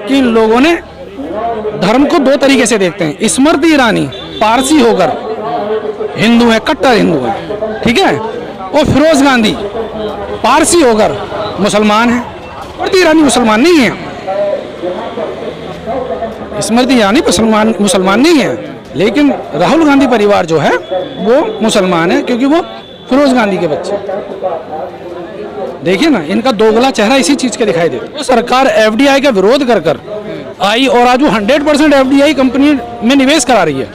कि इन लोगों ने धर्म को दो तरीके से देखते हैं। स्मृति ईरानी पारसी होकर हिंदू है, कट्टर हिंदू है, ठीक है, और फिरोज गांधी पारसी होकर मुसलमान है। स्मृति ईरानी मुसलमान नहीं है, स्मृति ईरानी मुसलमान नहीं है, लेकिन राहुल गांधी परिवार जो है वो मुसलमान है, क्योंकि वो फिरोज गांधी के बच्चे। देखिए ना, इनका दोगला चेहरा इसी चीज के दिखाई देता है। तो सरकार एफडीआई का विरोध कर आई और आज वो 100% एफडीआई कंपनी में निवेश करा रही है।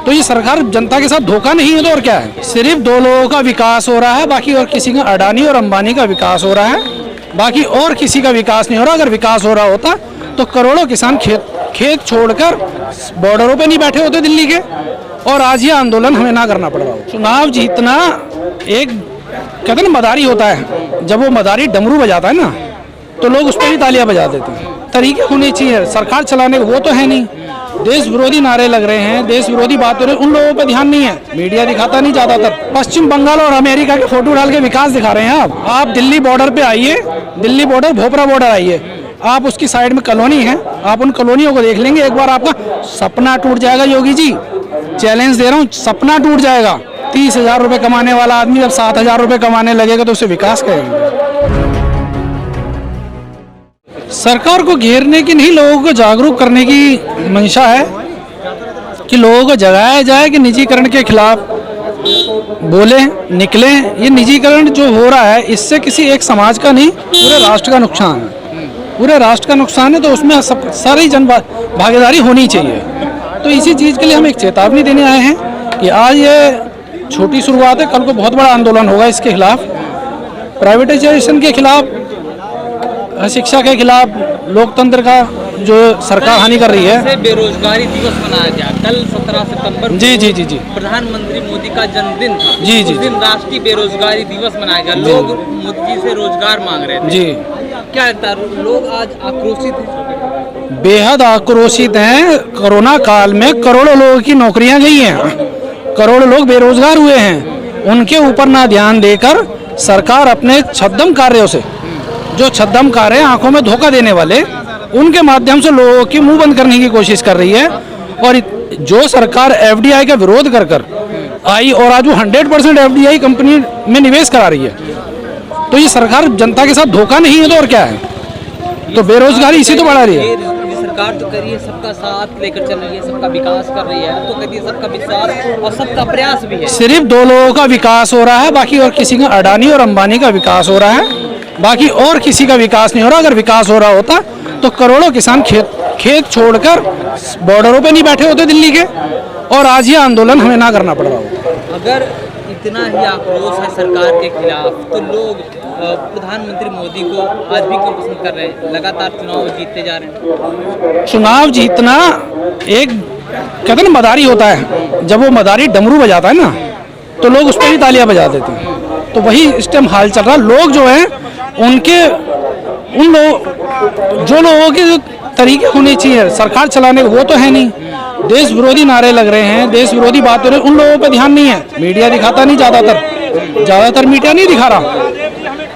तो ये सरकार जनता के साथ धोखा नहीं है तो और क्या है? सिर्फ दो लोगों का विकास हो रहा है, बाकी और किसी का, अडानी और अंबानी का विकास हो रहा है, बाकी और किसी का विकास नहीं हो रहा। अगर विकास हो रहा होता तो करोड़ों किसान खेत छोड़कर बॉर्डरों पे नहीं बैठे होते दिल्ली के, और आज ये आंदोलन हमें ना करना पड़ रहा हो। चुनाव जीतना एक कहते हैं ना मदारी होता है, जब वो मदारी डमरू बजाता है ना तो लोग उस पर ही तालियां बजा देते हैं। तरीके होने चाहिए सरकार चलाने को, वो तो है नहीं। देश विरोधी नारे लग रहे हैं, देश विरोधी बात हो रही है, उन लोगों पे ध्यान नहीं है, मीडिया दिखाता नहीं ज्यादातर। पश्चिम बंगाल और अमेरिका के फोटो डाल के विकास दिखा रहे हैं। आप दिल्ली बॉर्डर पे आइए, दिल्ली बॉर्डर भोपरा बॉर्डर आइए, आप उसकी साइड में कॉलोनी है, आप उन कॉलोनियों को देख लेंगे, एक बार आपका सपना टूट जाएगा। योगी जी चैलेंज दे रहा हूँ, सपना टूट जाएगा। 30,000 रुपये कमाने वाला आदमी जब 7,000 रुपये कमाने लगेगा तो उसे विकास करेंगे। सरकार को घेरने की नहीं, लोगों को जागरूक करने की मंशा है कि लोगों को जगाया जाए कि निजीकरण के खिलाफ बोले, निकले। ये निजीकरण जो हो रहा है इससे किसी एक समाज का नहीं, पूरे राष्ट्र का नुकसान है, पूरे राष्ट्र का नुकसान है। तो उसमें सब सारी जन भागीदारी होनी चाहिए। तो इसी चीज़ के लिए हम एक चेतावनी देने आए हैं कि आज ये छोटी शुरुआत है, कल को बहुत बड़ा आंदोलन होगा इसके खिलाफ, प्राइवेटाइजेशन के खिलाफ, शिक्षा के खिलाफ, लोकतंत्र का जो सरकार हानि कर रही है। बेरोजगारी दिवस मनाया गया कल 17 सितंबर को। जी प्रधानमंत्री मोदी का जन्मदिन था। जी उस दिन राष्ट्रीय बेरोजगारी दिवस मनाया गया। लोग मोदी जी से रोजगार मांग रहे थे। जी, क्या लगता है, लोग आज आक्रोशित हैं? बेहद आक्रोशित हैं। कोरोना काल में करोड़ों लोगों की नौकरियां गई हैं, करोड़ों लोग बेरोजगार हुए हैं। उनके ऊपर ना ध्यान देकर सरकार अपने छद्म कार्यों से, जो छद्म कार्य आंखों में धोखा देने वाले, उनके माध्यम से लोगों की मुंह बंद करने की कोशिश कर रही है। और जो सरकार एफडीआई का विरोध कर आई और आज वो 100% एफडीआई कंपनी में निवेश करा रही है, तो ये सरकार जनता के साथ धोखा नहीं है तो और क्या है? तो बेरोजगारी इसी तो बढ़ा रही है। सरकार तो करिए सबका साथ लेकर चल रही है, सबका विकास कर रही है, तो करिए सबका विश्वास और सबका प्रयास भी है। सिर्फ दो लोगों का विकास हो रहा है, बाकी और किसी का, अडानी और अंबानी का विकास हो रहा है, बाकी और किसी का विकास नहीं हो रहा। अगर विकास हो रहा होता तो करोड़ों किसान खेत छोड़कर बॉर्डरों पे नहीं बैठे होते दिल्ली के, और आज ये आंदोलन हमें ना करना पड़ रहा हो। अगर इतना ही आक्रोश है सरकार के खिलाफ, तो लोग प्रधानमंत्री मोदी को आज भी क्यों पसंद कर रहे हैं? लगातार चुनाव जीतते जा रहे हैं। चुनाव जीतना एक कहते हैं ना मदारी होता है, जब वो मदारी डमरू बजाता है ना तो लोग उस पर ही तालियां बजा देते हैं। तो वही इस टाइम हाल चल रहा। लोग जो हैं उनके, उन लोग जो लोगों के जो तरीके होने चाहिए सरकार चलाने को, वो तो है नहीं। देश विरोधी नारे लग रहे हैं, देश विरोधी बात हो रही है, उन लोगों पे ध्यान नहीं है, मीडिया दिखाता नहीं ज्यादातर मीडिया नहीं दिखा रहा,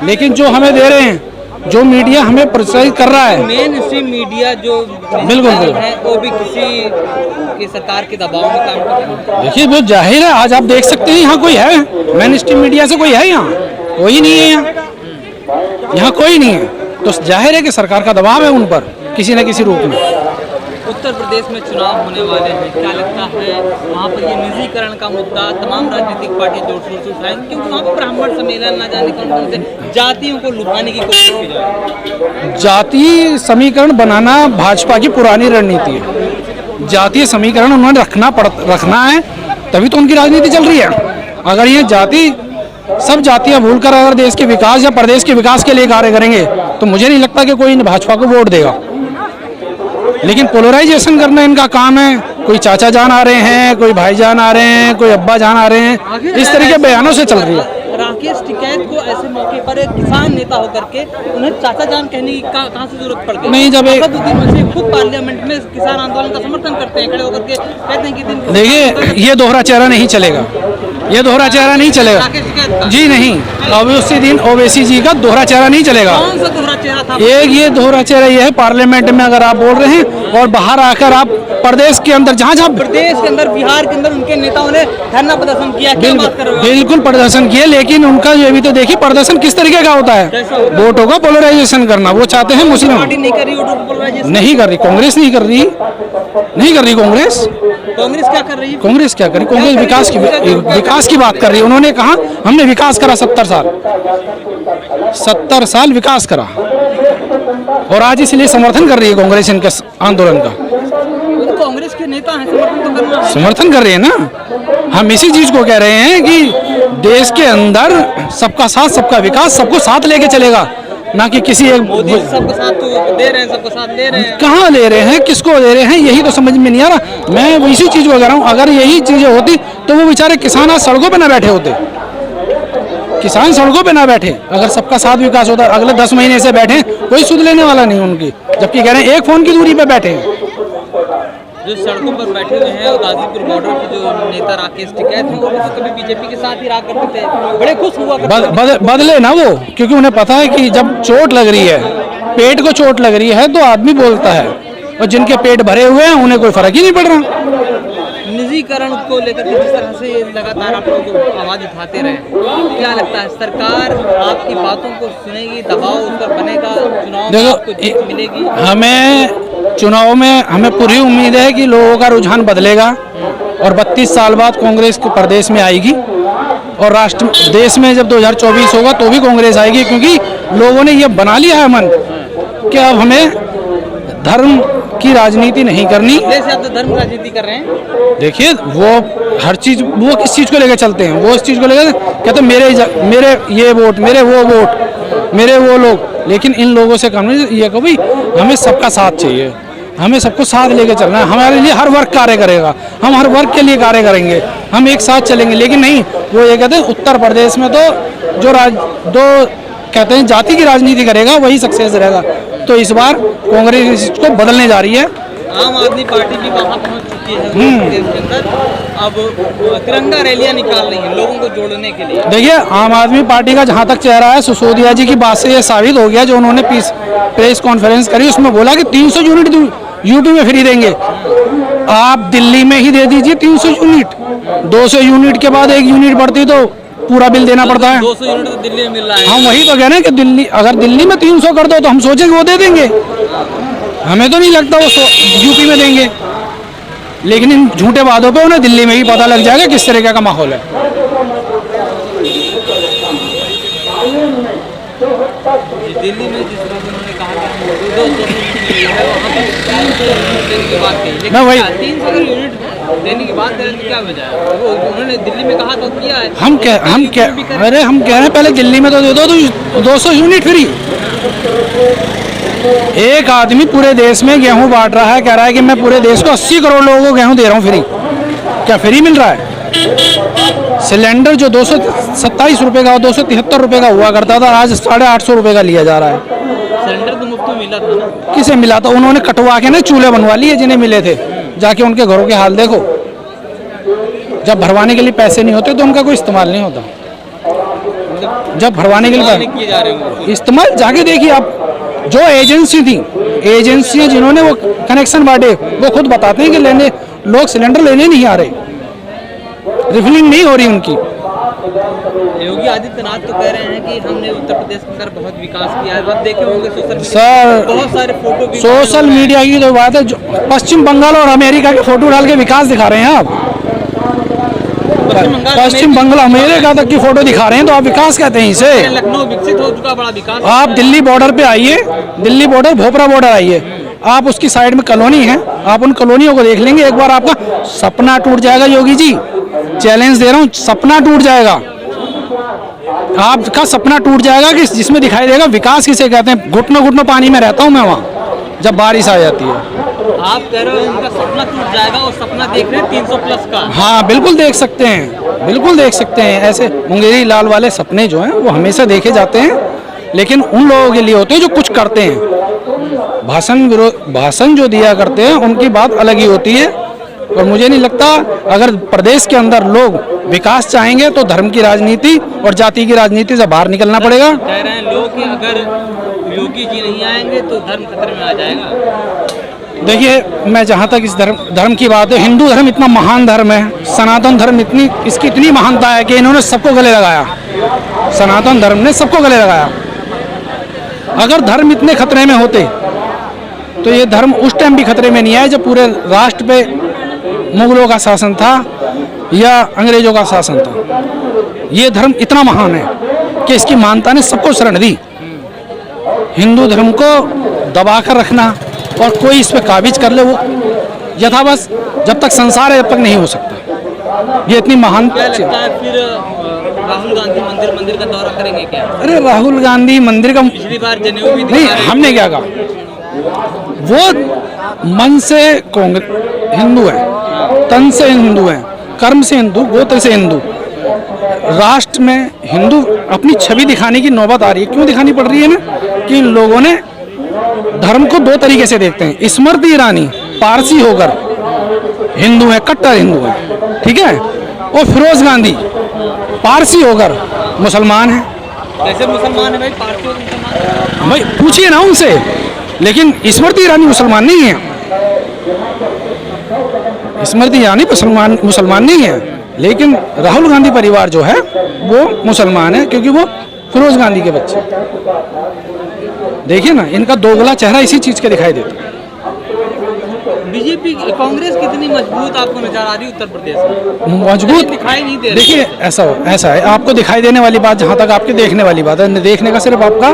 लेकिन जो हमें दे रहे हैं, जो मीडिया हमें प्रोत्साहित कर रहा है, मेन स्ट्रीम मीडिया जो बिल्कुल है, वो भी किसी की सरकार के दबाव में काम कर रहे हैं। देखिए वो जाहिर है, आज आप देख सकते हैं यहाँ कोई है मेन स्ट्रीम मीडिया से, कोई है यहाँ? कोई नहीं है यहाँ कोई नहीं है। तो जाहिर है कि सरकार का दबाव है उन पर किसी न किसी रूप में। उत्तर प्रदेश में चुनाव होने वाले हैं, क्या लगता है वहाँ पर ये निजीकरण का मुद्दा तमाम राजनीतिक पार्टी जोर शोर से उठाएंगे, क्योंकि वहाँ पर ब्राह्मण सम्मेलन ना जाने कौन से जातियों को लुभाने की कोशिश की जाए। जातीय समीकरण बनाना भाजपा की पुरानी रणनीति है। जातीय समीकरण उन्होंने रखना है, तभी तो उनकी राजनीति चल रही है। अगर ये सब जातियां भूलकर अगर देश के विकास या प्रदेश के विकास के लिए कार्य करेंगे तो मुझे नहीं लगता कि कोई भाजपा को वोट देगा। लेकिन पोलराइजेशन करना इनका काम है। कोई चाचा जान आ रहे हैं, कोई भाईजान आ रहे हैं, कोई अब्बा जान आ रहे हैं, इस तरह के बयानों से चल रही है। राकेश टिकैत को ऐसे मौके पर एक किसान नेता होकर के उन्हें चाचा जान कहने की कहाँ से जरूरत पड़ गई? नहीं, जब खुद पार्लियामेंट में किसान आंदोलन का समर्थन करते हैं, खड़े होकर के कहते हैं कि देखिए ये दोहरा चेहरा नहीं चलेगा। ये दोहरा चेहरा नहीं चलेगा राकेश टिकैत का? जी नहीं। अब उसी दिन ओवैसी जी का दोहरा चेहरा नहीं चलेगा। कौन सा दोहरा चेहरा था? एक ये दोहरा चेहरा ये है, पार्लियामेंट में अगर आप बोल रहे हैं और बाहर आकर आप प्रदेश के अंदर जहाँ जहाँ प्रदेश के अंदर, बिहार के अंदर उनके नेताओं ने धरना प्रदर्शन किया, क्या बात कर रहे हो? बिल्कुल प्रदर्शन किए, लेकिन उनका ये भी तो देखिए प्रदर्शन किस तरीके का होता है। कैसा होता है? वोटों का पोलराइजेशन करना, वो चाहते हैं मुस्लिम। पार्टी नहीं कर रही वोटों को पोलराइजेशन? नहीं कर रही कांग्रेस, नहीं कर रही कांग्रेस। कांग्रेस क्या कर रही है? कांग्रेस क्या करी? कांग्रेस विकास की बात कर रही है। उन्होंने कहा हमने विकास करा 70 साल विकास करा, और आज इसलिए समर्थन कर रही है कांग्रेस इनके आंदोलन का। वो तो कांग्रेस के नेता हैं, समर्थन तो करना है। समर्थन कर रहे हैं ना। हम इसी चीज को कह रहे हैं कि देश के अंदर सबका साथ, सबका विकास, सबको साथ लेके चलेगा, ना कि किसी एक। मोदी जी सबका साथ तो दे रहे हैं, सबका साथ ले रहे हैं। कहाँ ले रहे हैं, किसको दे रहे हैं, यही तो समझ में नहीं आ रहा। मैं वो इसी चीज को कह रहा हूँ, अगर यही चीजें होती तो वो बेचारे किसान आज सड़कों पे ना बैठे होते। किसान सड़कों पे ना बैठे, अगर सबका साथ विकास होता। अगले 10 महीने से बैठे, कोई सुध लेने वाला नहीं उनकी, जबकि कह रहे हैं एक फोन की दूरी पे बैठे हैं। जो सड़कों पर बैठे हुए हैं, और गाजीपुर बॉर्डर के जो नेता राकेश टिकैत हैं, वो तो कभी बीजेपी के साथ ही रहा करते थे, बड़े खुश हुआ करते थे। बदले ना वो, क्योंकि उन्हें पता है कि जब चोट लग रही है, पेट को चोट लग रही है, तो आदमी बोलता है, और जिनके पेट भरे हुए हैं उन्हें कोई फर्क ही नहीं पड़ रहा। निजीकरण को लेकर के जिस तरह से ये लगातार आप लोग आवाज उठाते रहे, क्या लगता है सरकार आपकी बातों को सुनेगी, दबाव उस पर बनेगा, चुनाव में आपको जीत मिलेगी? हमें चुनाव में हमें पूरी उम्मीद है कि लोगों का रुझान बदलेगा, और 32 साल बाद कांग्रेस के प्रदेश में आएगी, और राष्ट्र देश में जब 2024 होगा तो भी कांग्रेस आएगी, क्योंकि लोगों ने ये बना लिया है मन कि अब हमें धर्म की राजनीति नहीं करनी। जैसे आप तो धर्म राजनीति कर रहे हैं। देखिए वो हर चीज, वो किस चीज को लेकर चलते हैं, वो इस चीज को लेकर कहते हैं मेरे ये वोट, मेरे वो वोट, मेरे वो लोग, लेकिन इन लोगों से कम नहीं। ये कभी हमें सबका साथ चाहिए, हमें सबको साथ लेके चलना है। हमारे लिए हर वर्ग कार्य करेगा, हम हर वर्ग के लिए कार्य करेंगे, हम एक साथ चलेंगे। लेकिन नहीं, वो ये कहते हैं उत्तर प्रदेश में तो जो कहते हैं जाति की राजनीति करेगा वही सक्सेस रहेगा। तो इस बार कांग्रेस इसको बदलने जा रही है। आम आदमी पार्टी भी वहाँ पहुँच चुकी है प्रदेश के अंदर, अब तिरंगा रैलियाँ निकाल रही है लोगों को जोड़ने के लिए। देखिए आम आदमी पार्टी का जहाँ तक चेहरा है, सिसोदिया जी की बात से ये साबित हो गया, जो उन्होंने प्रेस कॉन्फ्रेंस करी, उसमें बोला कि 300 यूनिट यूपी में फ्री देंगे। आप दिल्ली में ही दे दीजिए 300 यूनिट, 200 यूनिट के बाद 1 यूनिट बढ़ती तो पूरा बिल देना पड़ता है। 200 यूनिट तो दिल्ली में मिल रहा है। हम वही तो कह रहे हैं कि दिल्ली, अगर दिल्ली में 300 कर दो तो हम सोचेंगे वो दे देंगे, हमें तो नहीं लगता वो यूपी में देंगे। लेकिन इन झूठे वादों पे उन्हें दिल्ली में ही पता लग जाएगा किस तरीके का माहौल है। दिल्ली में जिस तरह से उन्होंने कहा कि 200 है, वहाँ पर 300 यूनिट देने की बात कही, मैं वही 300 यूनिट देने की बात करें तो क्या वजह है? वो उन्होंने दिल्ली में कहा तो किया है। हम कह रहे हैं पहले दिल्ली में तो दे दो तो 200 यूनिट फ्री। एक आदमी पूरे देश में गेहूं बांट रहा है, कह रहा है कि मैं पूरे देश को 80 करोड़ लोगों को गेहूं दे रहा हूं फ्री। क्या फ्री मिल रहा है? सिलेंडर जो 227 रुपए का, 273 रुपए का हुआ करता था, आज 850 रुपए का लिया जा रहा है। सिलेंडर तो मुफ्त में मिला था ना? किसे मिला था? उन्होंने कटवा के ना चूल्हे बनवा लिए जिन्हें मिले थे। जाके उनके घरों के हाल देखो, जब भरवाने के लिए पैसे नहीं होते तो उनका कोई इस्तेमाल नहीं होता। जब भरवाने के लिए किए जा रहे हैं इस्तेमाल, जाके देखिए आप, जो एजेंसी थी, एजेंसियां जिन्होंने वो कनेक्शन बांटे, वो खुद बताते हैं कि लोग सिलेंडर लेने नहीं आ रहे, रिफिलिंग नहीं हो रही उनकी। योगी आदित्यनाथ तो कह रहे हैं कि हमने उत्तर प्रदेश के अंदर बहुत विकास किया है। आप देखे होंगे सर, बहुत सारे फोटो भी सोशल मीडिया की तो बात है, जो पश्चिम बंगाल और अमेरिका के फोटो डाल के विकास दिखा रहे हैं आप। पश्चिम बंगाल अमेरिका तक की फोटो दिखा रहे हैं तो आप विकास कहते हैं इसे? लखनऊ विकसित हो चुका, बड़ा विकास। आप दिल्ली बॉर्डर पे आइए, दिल्ली बॉर्डर भोपरा बॉर्डर आइए, आप उसकी साइड में कॉलोनी है, आप उन कॉलोनियों को देख लेंगे, एक बार आपका सपना टूट जाएगा। योगी जी चैलेंज दे रहा हूँ, सपना टूट जाएगा, आपका सपना टूट जाएगा कि जिसमें दिखाई देगा विकास किसे कहते हैं। घुटनों घुटनों पानी में रहता हूँ मैं वहाँ जब बारिश आ जाती है। आप कह रहे हो उनका सपना टूट जाएगा, और सपना देख रहे हैं 300 प्लस का। हाँ बिल्कुल देख सकते हैं, बिल्कुल देख सकते हैं। ऐसे मुंगेरी लाल वाले सपने जो हैं वो हमेशा देखे जाते हैं, लेकिन उन लोगों के लिए होते हैं जो कुछ करते हैं। भाषण जो दिया करते हैं उनकी बात अलग ही होती है। और मुझे नहीं लगता अगर प्रदेश के अंदर लोग विकास चाहेंगे तो धर्म की राजनीति और जाति की राजनीति से बाहर निकलना पड़ेगा। कह रहे हैं लोग कि अगर योगी जी नहीं आएंगे तो धर्म खतरे में आ जाएगा। देखिए, मैं जहाँ तक इस धर्म की बात है, हिंदू धर्म इतना महान धर्म है, सनातन धर्म इसकी इतनी महानता है कि इन्होंने सबको गले लगाया। सनातन धर्म ने सबको गले लगाया। अगर धर्म इतने खतरे में होते तो ये धर्म उस टाइम भी खतरे में नहीं आए जब पूरे राष्ट्र पे मुगलों का शासन था या अंग्रेजों का शासन था। ये धर्म इतना महान है कि इसकी मानता ने सबको शरण दी। हिंदू धर्म को दबा कर रखना और कोई इस पे काबिज कर ले, वो यथावत जब तक संसार है तब तक नहीं हो सकता। ये इतनी महान क्या लगता है फिर राहुल गांधी मंदिर का दौरा करेंगे क्या? अरे राहुल गांधी मंदिर का पिछली बार जनेऊ भी नहीं, दिखा रहे हमने क्या कहा, वो मन से हिंदू है, तन से हिंदू है, कर्म से हिंदू, गोत्र से हिंदू। राष्ट्र में हिंदू अपनी छवि दिखाने की नौबत आ रही है। क्यों दिखानी पड़ रही है ना, कि इन लोगों ने धर्म को दो तरीके से देखते हैं। स्मृति ईरानी पारसी होकर हिंदू है, कट्टर हिंदू है, ठीक है, और फिरोज गांधी पारसी होकर मुसलमान है। कैसे मुसलमान है भाई? पारसी और मुसलमान है। भाई पूछिए ना उनसे। लेकिन स्मृति ईरानी मुसलमान नहीं है। स्मृति ईरानी मुसलमान नहीं है, लेकिन राहुल गांधी परिवार जो है वो मुसलमान है, क्योंकि वो फिरोज गांधी के बच्चे। देखिए ना, इनका दोगला चेहरा इसी चीज के दिखाई देता है। बीजेपी कांग्रेस कितनी मजबूत आपको नजर आ रही है उत्तर प्रदेश में? मजबूत दिखाई नहीं दे रही। देखिए, ऐसा है, आपको दिखाई देने वाली बात जहाँ तक आपके देखने वाली बात है, देखने का सिर्फ आपका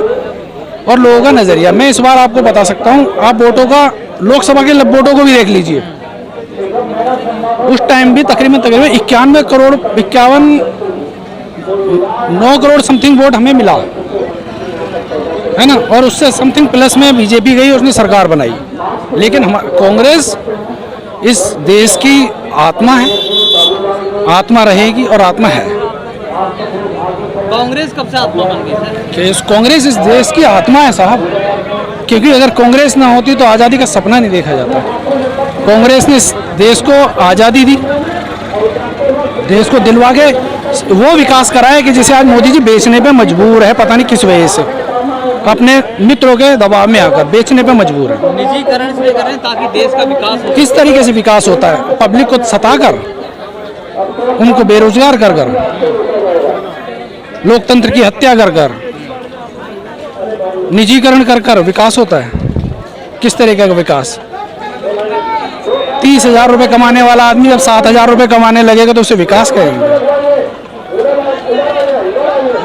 और लोगों का नजरिया। मैं इस बार आपको बता सकता हूँ, आप वोटों का, लोकसभा के वोटों को भी देख लीजिए। उस टाइम भी तकरीबन 9 करोड़ समथिंग वोट हमें मिला है ना, और उससे समथिंग प्लस में बीजेपी गई, उसने सरकार बनाई। लेकिन कांग्रेस इस देश की आत्मा है, आत्मा रहेगी और आत्मा है। कांग्रेस कब से आत्मा बन गई सर? कांग्रेस इस देश की आत्मा है साहब, क्योंकि अगर कांग्रेस ना होती तो आज़ादी का सपना नहीं देखा जाता। कांग्रेस ने इस देश को आज़ादी दी, देश को दिलवा के वो विकास कराया कि जिसे आज मोदी जी बेचने पे मजबूर है, पता नहीं किस वजह से, अपने मित्रों के दबाव में आकर बेचने पे मजबूर है। निजीकरण इसलिए कर रहे हैं ताकि देश का विकास हो। किस तरीके से विकास होता है? पब्लिक को सताकर, उनको बेरोजगार कर कर, लोकतंत्र की हत्या कर कर, निजीकरण कर कर विकास होता है। किस तरीके का विकास? 30,000 रुपये कमाने वाला आदमी जब 7,000 रुपये कमाने लगेगा तो उसे विकास कहेंगे?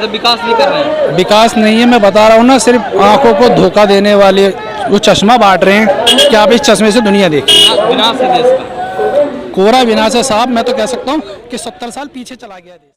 विकास नहीं कर रहे हैं। विकास नहीं है, मैं बता रहा हूँ ना, सिर्फ आंखों को धोखा देने वाले वो चश्मा बांट रहे हैं कि आप इस चश्मे से दुनिया देखें। विनाश है देश का, कोरा विनाश है साहब। मैं तो कह सकता हूँ कि 70 साल पीछे चला गया देश।